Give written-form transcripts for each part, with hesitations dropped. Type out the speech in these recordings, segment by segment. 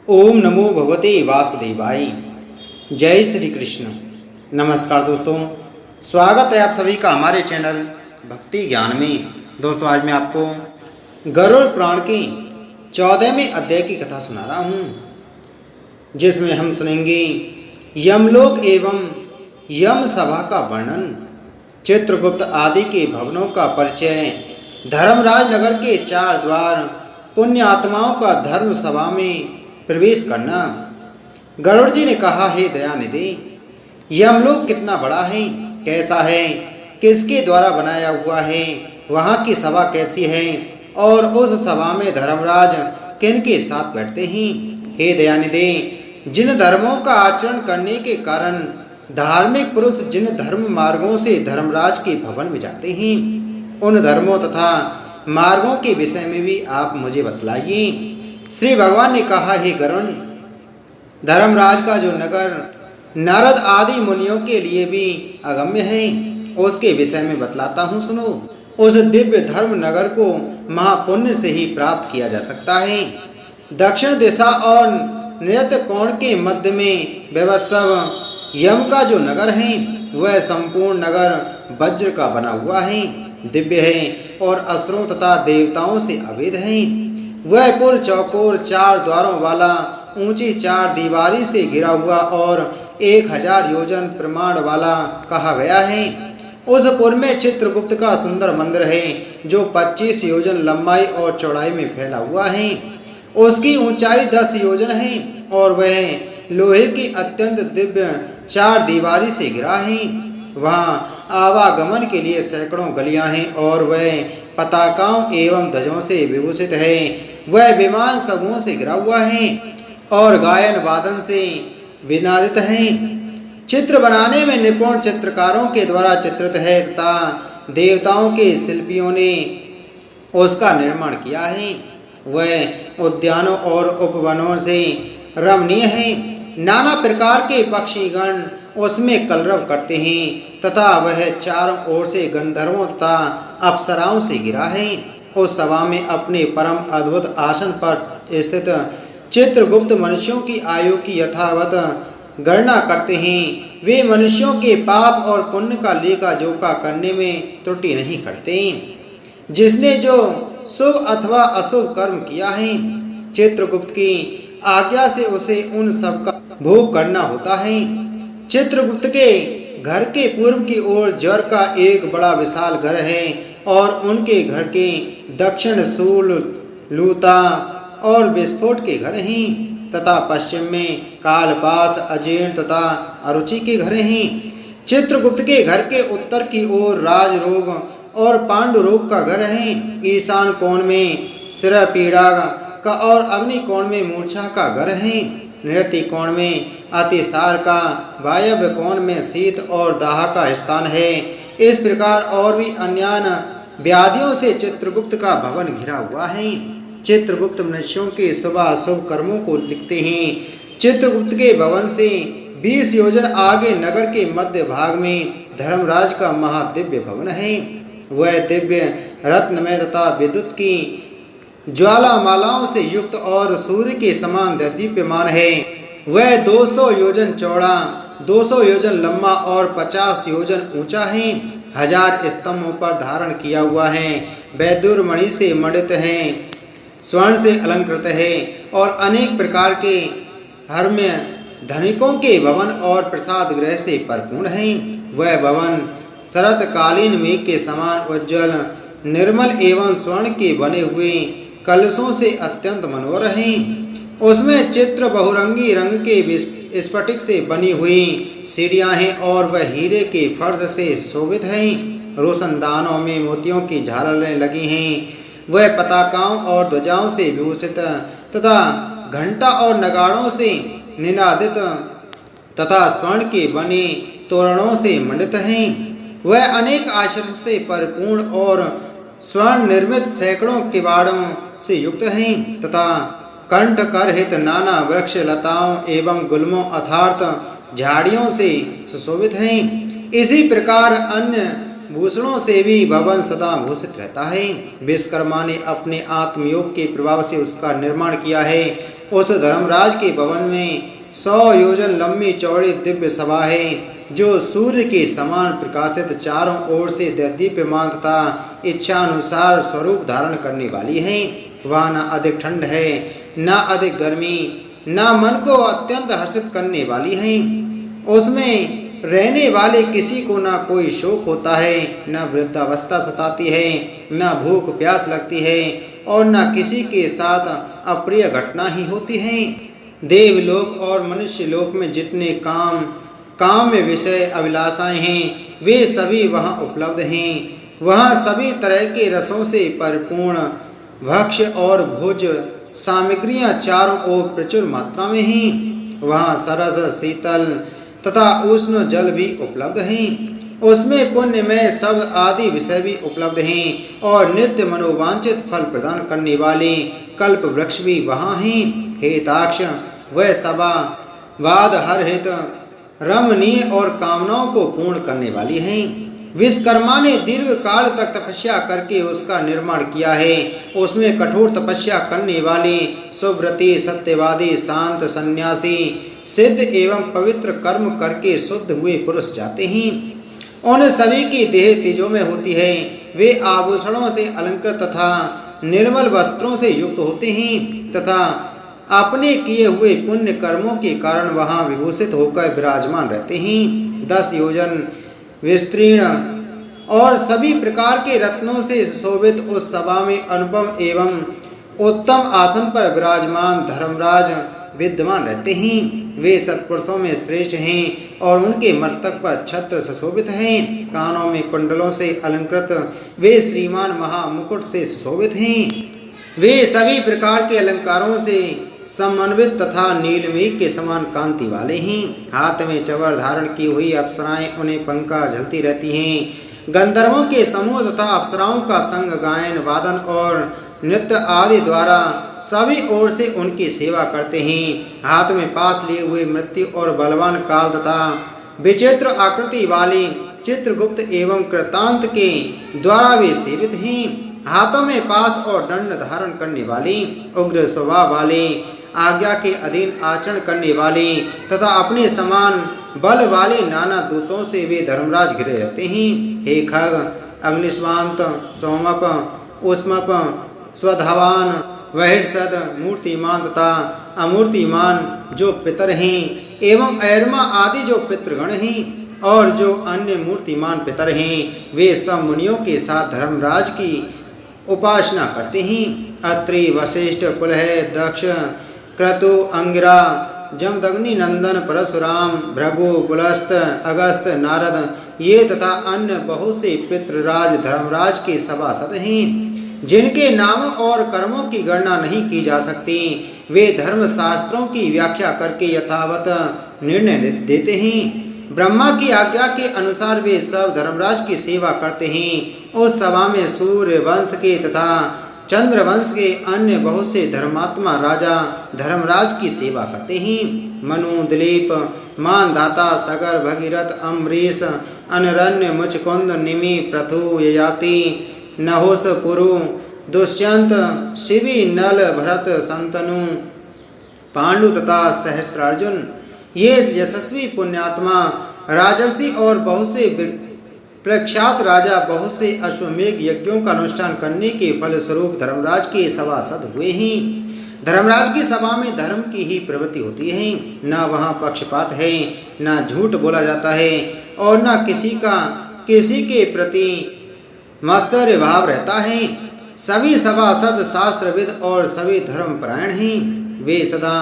ओम नमो भगवते वासुदेवाय। जय श्री कृष्ण। नमस्कार दोस्तों, स्वागत है आप सभी का हमारे चैनल भक्ति ज्ञान में। दोस्तों, आज मैं आपको गरुड़ पुराण के 14वें अध्याय की कथा सुना रहा हूँ, जिसमें हम सुनेंगे यमलोक एवं यम सभा का वर्णन, चित्रगुप्त आदि के भवनों का परिचय, धर्मराज नगर के 4 द्वार, पुण्य आत्माओं का धर्म सभा में प्रवेश करना। गरुड़ जी ने कहा, हे दयानिधि, यमलोक कितना बड़ा है, कैसा है, किसके द्वारा बनाया हुआ है, वहाँ की सभा कैसी है और उस सभा में धर्मराज किन के साथ बैठते हैं। हे दयानिधि, जिन धर्मों का आचरण करने के कारण धार्मिक पुरुष जिन धर्म मार्गों से धर्मराज के भवन में जाते हैं, उन धर्मों तथा मार्गों के विषय में भी आप मुझे बतलाइए। श्री भगवान ने कहा, हे गरुड़, धर्मराज का जो नगर नारद आदि मुनियों के लिए भी अगम्य है, उसके विषय में बतलाता हूँ, सुनो। उस दिव्य धर्म नगर को महापुण्य से ही प्राप्त किया जा सकता है। दक्षिण दिशा और नृत्य कोण के मध्य में व्यवस्थव यम का जो नगर है, वह संपूर्ण नगर वज्र का बना हुआ है, दिव्य है और असुरों तथा देवताओं से अभेद है। वह पुर चौकोर 4 द्वारों वाला, ऊंची 4 दीवारी से घिरा हुआ और 1000 योजन प्रमाण वाला कहा गया है। उस पुर में चित्रगुप्त का सुंदर मंदिर है, जो 25 योजन लंबाई और चौड़ाई में फैला हुआ है। उसकी ऊंचाई 10 योजन है और वह लोहे की अत्यंत दिव्य 4 दीवारी से घिरा है। वहाँ आवागमन के लिए सैकड़ों गलियां हैं और वह पताकाओं एवं ध्वजों से विभूषित है। वह विमान समूहों से घिरा हुआ है और गायन वादन से विनादित है। चित्र बनाने में निपुण चित्रकारों के द्वारा चित्रित है तथा देवताओं के शिल्पियों ने उसका निर्माण किया है। वह उद्यानों और उपवनों से रमणीय है। नाना प्रकार के पक्षीगण उसमें कलरव करते हैं तथा वह चारों ओर से गंधर्वों तथा अप्सराओं से घिरा है। उस सभा में अपने परम अद्भुत आसन पर स्थित चित्रगुप्त मनुष्यों की आयु की यथावत गणना करते हैं। वे मनुष्यों के पाप और पुण्य का लेखा जोखा करने में त्रुटि नहीं करते। जिसने जो शुभ अथवा अशुभ कर्म किया है, चित्रगुप्त की आज्ञा से उसे उन सब का भोग करना होता है। चित्रगुप्त के घर के पूर्व की ओर ज्वर का एक बड़ा विशाल घर है और उनके घर के दक्षिण शूल, लूता और विस्फोट के घर हैं तथा पश्चिम में कालपास, अजीर्ण तथा अरुचि के घर हैं। चित्रगुप्त के घर के उत्तर की ओर राजरोग और पांडुरोग का घर है। ईशान कोण में शिर पीड़ा का और अग्नि कोण में मूर्छा का घर है। नृत्य कोण में अतिसार का, वायव्य कोण में शीत और दाह का स्थान है। इस प्रकार और भी अन्य व्याधियों से चित्रगुप्त का भवन घिरा हुआ है। चित्रगुप्त मनुष्यों के शुभ अशुभ कर्मों को लिखते हैं। चित्रगुप्त के भवन से 20 योजन आगे नगर के मध्य भाग में धर्मराज का महादिव्य भवन है। वह दिव्य रत्नमय तथा विद्युत की ज्वालामालाओं से युक्त और सूर्य के समान दीप्यमान है। वह 200 योजन चौड़ा, 200 योजन लंबा और 50 योजन ऊंचा है। 1000 स्तंभों पर धारण किया हुआ है। वैदुर मणि से मंडित है, स्वर्ण से अलंकृत है और अनेक प्रकार के हर्म्य धनिकों के भवन और प्रसाद गृह से परिपूर्ण है। वह भवन शरतकालीन मेघ के समान उज्ज्वल, निर्मल एवं स्वर्ण के बने हुए कलशों से अत्यंत मनोहर है। उसमें चित्र बहुरंगी रंग के स्फटिक से बनी हुई सीढ़ियां हैं और वह हीरे के फर्श से शोभित है। रोशनदानों में मोतियों की झालरें लगी हैं। वह पताकाओं और ध्वजाओं से विभूषित तथा घंटा और नगाड़ों से निनादित तथा स्वर्ण के बने तोरणों से मंडित है। वह अनेक आश्चर्यों से परिपूर्ण और स्वर्ण निर्मित सैकड़ों किवाड़ों से युक्त है तथा कंठ करहित नाना वृक्ष लताओं एवं गुल्मों अर्थात झाड़ियों से सुशोभित है। इसी प्रकार अन्य भूषणों से भी भवन सदा भूषित रहता है। विश्वकर्मा ने अपने आत्मयोग के प्रभाव से उसका निर्माण किया है। उस धर्मराज के भवन में 100 योजन लंबी चौड़ी दिव्य सभा है, जो सूर्य के समान प्रकाशित, चारों ओर से दीप्यमान तथा इच्छानुसार स्वरूप धारण करने वाली है। वहाँ न अधिक ठंड है, न अधिक गर्मी, न मन को अत्यंत हर्षित करने वाली है। उसमें रहने वाले किसी को न कोई शोक होता है, न वृद्धावस्था सताती है, न भूख प्यास लगती है, और न किसी के साथ अप्रिय घटना ही होती है। देवलोक और मनुष्य लोक में जितने काम में विषय अभिलाषाएं हैं, वे सभी वहाँ उपलब्ध हैं। वहाँ सभी तरह के रसों से परिपूर्ण भक्ष्य और भोज सामग्रियाँ चारों ओर प्रचुर मात्रा में हैं। वहाँ सरस, शीतल तथा उष्ण जल भी उपलब्ध हैं। उसमें पुण्यमय शब्द आदि विषय भी उपलब्ध हैं, और नित्य मनोवांछित फल प्रदान करने वाले कल्प वृक्ष भी वहाँ हैं। हे ताक्ष, वह सभा वाद हर हित रमणीय और कामनाओं को पूर्ण करने वाली है। विश्वकर्मा ने दीर्घ काल तक तपस्या करके उसका निर्माण किया है। उसमें कठोर तपस्या करने वाले सुव्रती, सत्यवादी, शांत, सन्यासी, सिद्ध एवं पवित्र कर्म करके शुद्ध हुए पुरुष जाते हैं। उन सभी की देह तेजो में होती है। वे आभूषणों से अलंकृत तथा निर्मल वस्त्रों से युक्त होते हैं तथा अपने किए हुए पुण्य कर्मों के कारण वहाँ विभूषित होकर विराजमान रहते हैं। 10 योजन विस्तीर्ण और सभी प्रकार के रत्नों से शोभित उस सभा में अनुपम एवं उत्तम आसन पर विराजमान धर्मराज विद्यमान रहते हैं। वे सत्पुरुषों में श्रेष्ठ हैं और उनके मस्तक पर छत्र सुशोभित हैं। कानों में कुंडलों से अलंकृत वे श्रीमान महामुकुट से सुशोभित हैं। वे सभी प्रकार के अलंकारों से समन्वित तथा नीलमेघ के समान कांति वाले हैं। हाथ में चवर धारण की हुई अप्सराएं उन्हें पंखा झलती रहती हैं। गंधर्वों के समूह तथा अप्सराओं का संग गायन, वादन और नृत्य आदि द्वारा सभी ओर से उनकी सेवा करते हैं। हाथ में पास लिए हुए मृत्यु और बलवान काल तथा विचित्र आकृति वाले चित्रगुप्त एवं कृतांत के द्वारा वे सेवित हैं। हाथों में पास और दंड धारण करने वाले, उग्र स्वभाव वाले, आज्ञा के अधीन आचरण करने वाले तथा अपने समान बल वाले नाना दूतों से वे धर्मराज घिरे रहते हैं। हे खग, अग्निस्वांत, सोमप, उष्मप, स्वधावान, वहिर्सद, मूर्तिमान तथा अमूर्तिमान जो पितर हैं एवं ऐरमा आदि जो पितृगण हैं और जो अन्य मूर्तिमान पितर हैं, वे सब मुनियों के साथ धर्मराज की उपासना करते हैं। अत्रि, वशिष्ठ, पुलह, दक्ष, क्रतु, अंगिरा, जमदग्नि नंदन, परशुराम, भृगु, पुलस्त, अगस्त, नारद ये तथा अन्य बहुत से पितृराज धर्मराज के सभासद हैं, जिनके नामों और कर्मों की गणना नहीं की जा सकती। वे धर्म शास्त्रों की व्याख्या करके यथावत निर्णय देते हैं। ब्रह्मा की आज्ञा के अनुसार वे सब धर्मराज की सेवा करते हैं। उस सभा में सूर्य वंश के तथा चंद्र वंश के अन्य बहुत से धर्मात्मा राजा धर्मराज की सेवा करते हैं। मनु, दिलीप, मानधाता, सगर, भगीरथ, अम्बरीश, अनरण्य, मुचकुंद, निमि, पृथु, ययाति, नहुस, पुरु, दुष्यंत, शिवी, नल, भरत, संतनु, पांडु तथा सहस्त्रार्जुन ये यशस्वी पुण्यात्मा राजर्षि और बहुत से प्रख्यात राजा बहुत से अश्वमेघ यज्ञों का अनुष्ठान करने के फलस्वरूप धर्मराज के सभासद हुए हैं। धर्मराज की सभा में धर्म की ही प्रवृत्ति होती है। न वहाँ पक्षपात है, न झूठ बोला जाता है और न किसी के प्रति मत्सर्य भाव रहता है। सभी सभासद शास्त्रविद और सभी धर्मपरायण हैं। वे सदा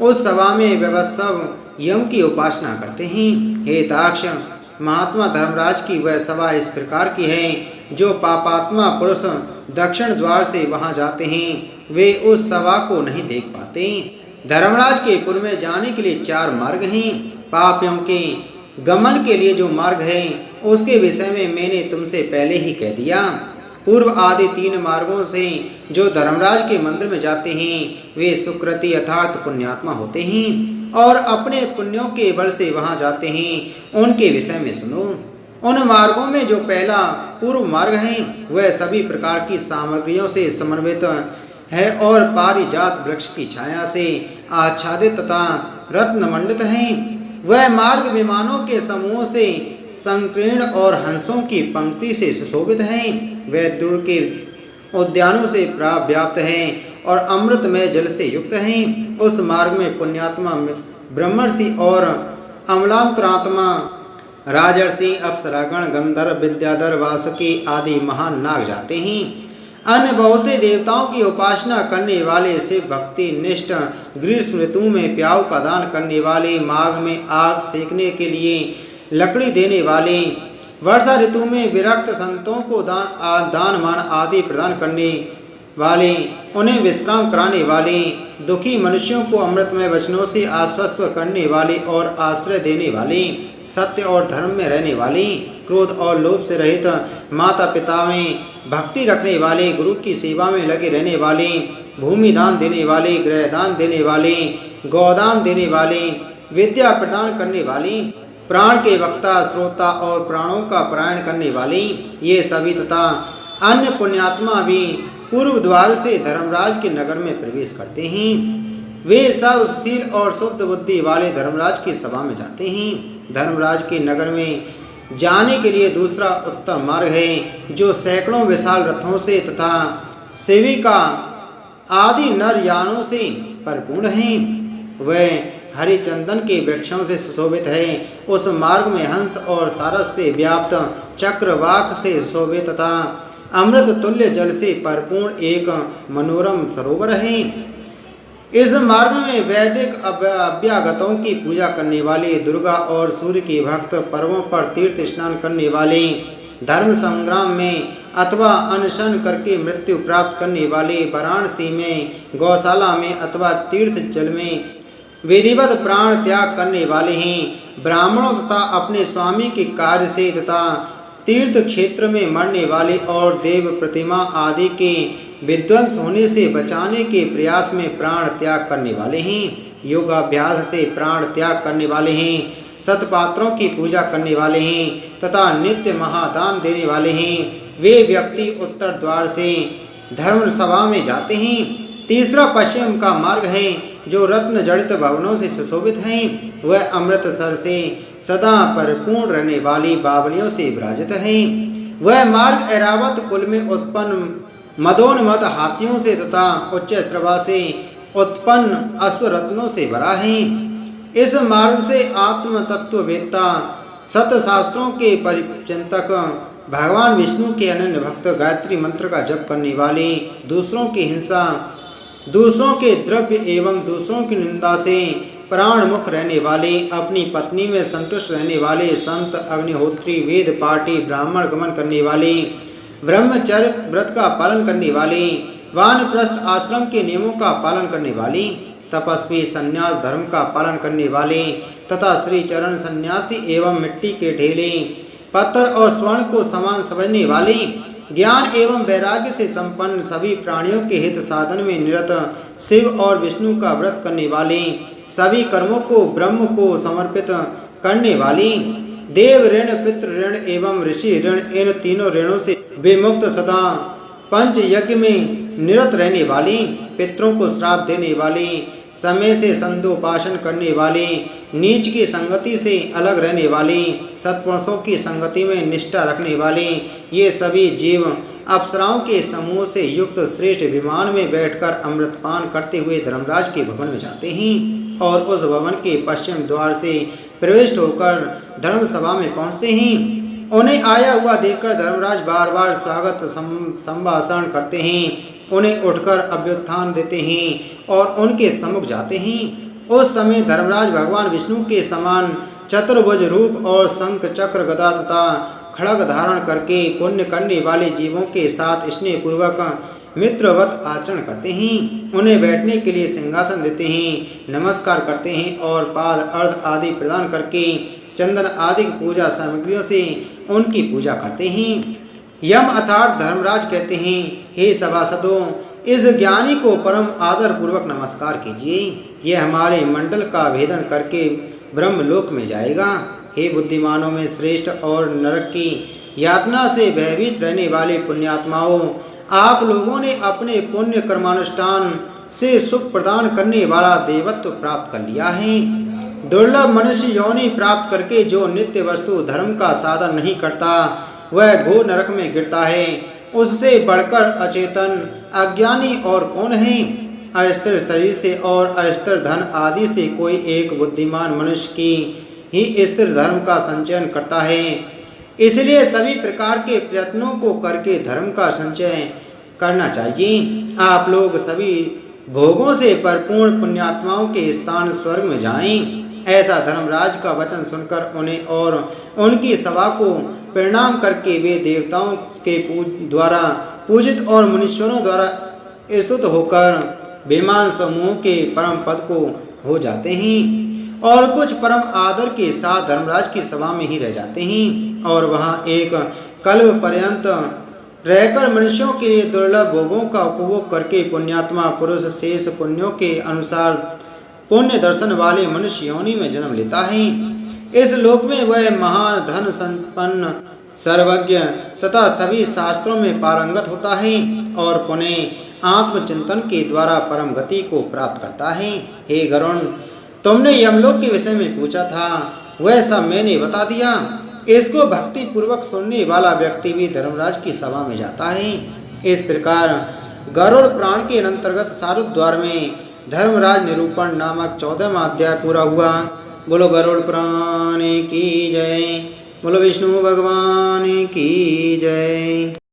उस सभा में व्यवस्थव यम की उपासना करते हैं। हे ताक्ष, महात्मा धर्मराज की वह सभा इस प्रकार की है। जो पापात्मा पुरुष दक्षिण द्वार से वहां जाते हैं, वे उस सभा को नहीं देख पाते। धर्मराज के पुर में जाने के लिए 4 मार्ग हैं। पापियों के गमन के लिए जो मार्ग है उसके विषय में मैंने तुमसे पहले ही कह दिया। पूर्व आदि 3 मार्गों से जो धर्मराज के मंदिर में जाते हैं, वे सुकृति यथार्थ पुण्यात्मा होते हैं और अपने पुण्यों के बल से वहां जाते हैं। उनके विषय में सुनो। उन मार्गों में जो पहला पूर्व मार्ग है, वह सभी प्रकार की सामग्रियों से समन्वित है और पारिजात वृक्ष की छाया से आच्छादित तथा रत्न मंडित है। वह मार्ग विमानों के समूह से संकीर्ण और हंसों की पंक्ति से सुशोभित है। वह दूर के उद्यानों से व्याप्त है और अमृतमय जल से युक्त है। उस मार्ग में पुण्यात्मा ब्रह्मर्षि और अमलांतरात्मा राजर्षि अप्सरागण गंधर्व विद्याधर वासुकी आदि महान नाग जाते हैं। अन्य बहुत से देवताओं की उपासना करने वाले शिव भक्ति निष्ठ ग्रीष्म ऋतु में प्याऊ का दान करने वाले, माघ में आग सेकने के लिए लकड़ी देने वाले, वर्षा ऋतु में विरक्त संतों को दान मान आदि प्रदान करने वाले, उन्हें विश्राम कराने वाले, दुखी मनुष्यों को अमृतमय वचनों से आश्वस्त करने वाले और आश्रय देने वाले, सत्य और धर्म में रहने वाले, क्रोध और लोभ से रहित, माता पिता में भक्ति रखने वाले, गुरु की सेवा में लगे रहने वाले, भूमि दान देने वाले, गृह दान देने वाले, गौदान देने वाले, विद्या प्रदान करने वाले, प्राण के वक्ता, श्रोता और प्राणों का पारायण करने वाले, ये सभी तथा अन्य पुण्यात्मा भी पूर्व द्वार से धर्मराज के नगर में प्रवेश करते हैं। वे सब शील और शुद्ध बुद्धि वाले धर्मराज की सभा में जाते हैं। धर्मराज के नगर में जाने के लिए दूसरा उत्तम मार्ग है, जो सैकड़ों विशाल रथों से तथा सेविका आदि नर यानों से परिपूर्ण है। वह हरि चंदन के वृक्षों से सुशोभित है। उस मार्ग में हंस और सारस से व्याप्त, चक्रवाक से सुशोभित तथा अमृत तुल्य जल से परिपूर्ण एक मनोरम सरोवर है। इस मार्ग में वैदिक अभ्यागतों की पूजा करने वाले, दुर्गा और सूर्य के भक्त, पर्वों पर तीर्थ स्नान करने वाले, धर्म संग्राम में अथवा अनशन करके मृत्यु प्राप्त करने वाले, वाराणसी में गौशाला में अथवा तीर्थ जल में विधिवत प्राण त्याग करने वाले हैं। ब्राह्मणों तथा अपने स्वामी के कार्य से तथा तीर्थ क्षेत्र में मरने वाले और देव प्रतिमा आदि के विध्वंस होने से बचाने के प्रयास में प्राण त्याग करने वाले हैं। योगाभ्यास से प्राण त्याग करने वाले हैं, सतपात्रों की पूजा करने वाले हैं तथा नित्य महादान देने वाले हैं। वे व्यक्ति उत्तर द्वार से धर्म सभा में जाते हैं। तीसरा पश्चिम का मार्ग है, जो रत्न जड़ित भवनों से सुशोभित है। वह अमृतसर से सदा परिपूर्ण रहने वाली बावलियों से विराजित है। वह मार्ग ऐरावत कुल में उत्पन्न मदोन्मत हाथियों से तथा उच्च श्रवा से उत्पन्न अश्वरत्नों से भरा है। इस मार्ग से आत्म तत्ववेत्ता, सतशास्त्रों के परिचिंतक, भगवान विष्णु के अनन्य भक्त, गायत्री मंत्र का जप करने वाले, दूसरों की हिंसा, दूसरों के द्रव्य एवं दूसरों की निंदा से प्राण मुख रहने वाले, अपनी पत्नी में संतुष्ट रहने वाले, संत, अग्निहोत्री, वेद पाठी, ब्राह्मण गमन करने वाले, ब्रह्मचर्य व्रत का पालन करने वाले, वानप्रस्थ आश्रम के नियमों का पालन करने वाले, तपस्वी, संन्यास धर्म का पालन करने वाले तथा श्री चरण सन्यासी एवं मिट्टी के ढेले, पत्थर और स्वर्ण को समान समझने वाले, ज्ञान एवं वैराग्य से संपन्न, सभी प्राणियों के हित साधन में निरत, शिव और विष्णु का व्रत करने वाले, सभी कर्मों को ब्रह्म को समर्पित करने वाली, देव ऋण, पितृ ऋण एवं ऋषि ऋण, इन तीनों ऋणों से विमुक्त, सदा पंच यज्ञ में निरत रहने वाली, पितरों को श्राद्ध देने वाली, समय से संध्योपासन करने वाली, नीच की संगति से अलग रहने वाली, सत्पुरुषों की संगति में निष्ठा रखने वाली, ये सभी जीव अप्सराओं के समूह से युक्त श्रेष्ठ विमान में बैठकर अमृतपान करते हुए धर्मराज के भवन में जाते हैं और उस भवन के पश्चिम द्वार से प्रविष्ट होकर धर्म सभा में पहुंचते हैं। उन्हें आया हुआ देखकर धर्मराज बार बार स्वागत संभाषण करते हैं, उन्हें उठकर अभ्युत्थान देते हैं और उनके सम्मुख जाते हैं। उस समय धर्मराज भगवान विष्णु के समान चतुर्भुज रूप और शंख चक्र गदा तथा खड़ग धारण करके पुण्य करने वाले जीवों के साथ स्नेह पूर्वक मित्रवत आचरण करते हैं। उन्हें बैठने के लिए सिंहासन देते हैं, नमस्कार करते हैं और पाद अर्घ आदि प्रदान करके चंदन आदि पूजा सामग्रियों से उनकी पूजा करते हैं। यम अर्थात धर्मराज कहते हैं, हे सभासदों, इस ज्ञानी को परम आदर पूर्वक नमस्कार कीजिए। यह हमारे मंडल का भेदन करके ब्रह्मलोक में जाएगा। हे बुद्धिमानों में श्रेष्ठ और नरक की यातना से भयभीत रहने वाले पुण्यात्माओं, आप लोगों ने अपने पुण्य कर्मानुष्ठान से सुख प्रदान करने वाला देवत्व प्राप्त कर लिया है। दुर्लभ मनुष्य योनि प्राप्त करके जो नित्य वस्तु धर्म का साधन नहीं करता वह घोर नरक में गिरता है। उससे बढ़कर अचेतन अज्ञानी और कौन है। अस्थिर शरीर से और अस्थिर धन आदि से कोई एक बुद्धिमान मनुष्य की ही स्थिर धर्म का संचयन करता है। इसलिए सभी प्रकार के प्रयत्नों को करके धर्म का संचय करना चाहिए। आप लोग सभी भोगों से परिपूर्ण पुण्यात्माओं के स्थान स्वर्ग में जाएं। ऐसा धर्मराज का वचन सुनकर उन्हें और उनकी सभा को प्रणाम करके वे देवताओं के द्वारा पूजित और मुनीश्वरों द्वारा स्तुत होकर विमान समूह के परम पद को हो जाते हैं और कुछ परम आदर के साथ धर्मराज की सभा में ही रह जाते हैं और वहाँ एक कल्प पर्यंत रहकर मनुष्यों के लिए दुर्लभ भोगों का उपभोग करके पुण्यात्मा पुरुष शेष पुण्यों के अनुसार पुण्य दर्शन वाले मनुष्य योनि में जन्म लेता है। इस लोक में वह महान धन संपन्न सर्वज्ञ तथा सभी शास्त्रों में पारंगत होता है और पुनः आत्मचिंतन के द्वारा परम गति को प्राप्त करता है। हे गरुण, तुमने यमलोक के विषय में पूछा था, वह सब मैंने बता दिया। इसको भक्ति पूर्वक सुनने वाला व्यक्ति भी धर्मराज की सभा में जाता है। इस प्रकार गरुड़ पुराण के अंतर्गत सारुद्वार में धर्मराज निरूपण नामक 14वां अध्याय पूरा हुआ। बोलो गरुड़ पुराण की जय। बोलो विष्णु भगवान की जय।